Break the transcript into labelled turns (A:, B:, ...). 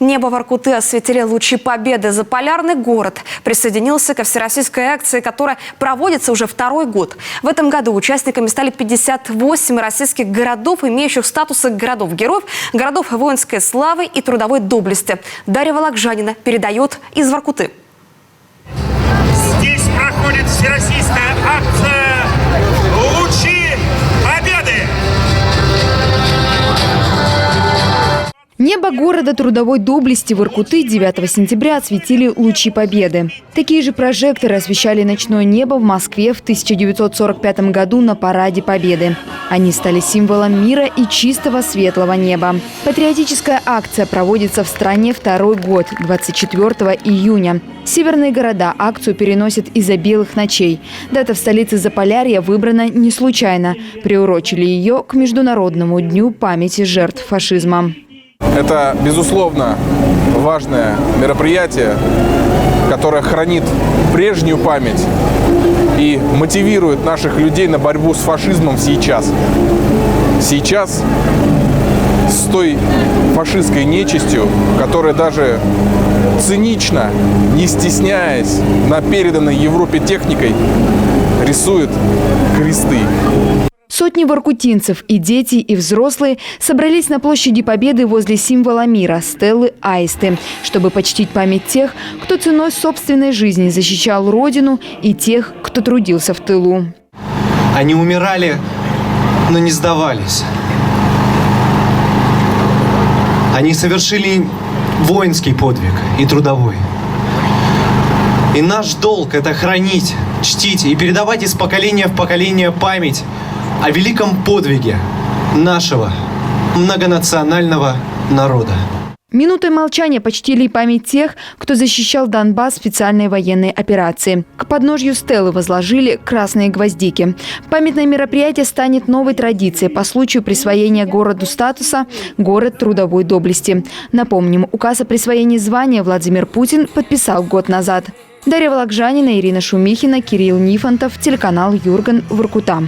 A: Небо Воркуты осветили лучи победы. Заполярный город присоединился ко всероссийской акции, которая проводится уже второй год. В этом году участниками стали 58 российских городов, имеющих статусы городов-героев, городов воинской славы и трудовой доблести. Дарья Вологжанина передает из Воркуты.
B: Здесь проходит всероссийская акция «Лучи победы».
C: Небо города трудовой доблести Воркуты 9 сентября осветили лучи победы. Такие же прожекторы освещали ночное небо в Москве в 1945 году на Параде Победы. Они стали символом мира и чистого светлого неба. Патриотическая акция проводится в стране второй год, 24 июня. Северные города акцию переносят из-за белых ночей. Дата в столице Заполярья выбрана не случайно. Приурочили ее к Международному дню памяти жертв фашизма.
D: Это, безусловно, важное мероприятие, которое хранит прежнюю память и мотивирует наших людей на борьбу с фашизмом сейчас. Сейчас с той фашистской нечистью, которая даже цинично, не стесняясь, на переданной Европе техникой рисует кресты.
C: Сотни воркутинцев, и дети, и взрослые, собрались на площади Победы возле символа мира – стелы Аисты, чтобы почтить память тех, кто ценой собственной жизни защищал Родину, и тех, кто трудился в тылу.
E: Они умирали, но не сдавались. Они совершили воинский подвиг и трудовой. И наш долг – это хранить, чтить и передавать из поколения в поколение память о великом подвиге нашего многонационального народа.
C: Минутой молчания почтили память тех, кто защищал Донбасс в специальной военной операции. К подножью стелы возложили красные гвоздики. Памятное мероприятие станет новой традицией по случаю присвоения городу статуса «Город трудовой доблести». Напомним, указ о присвоении звания Владимир Путин подписал год назад. Дарья Вологжанина, Ирина Шумихина, Кирилл Нифонтов, телеканал Юрган, Воркута.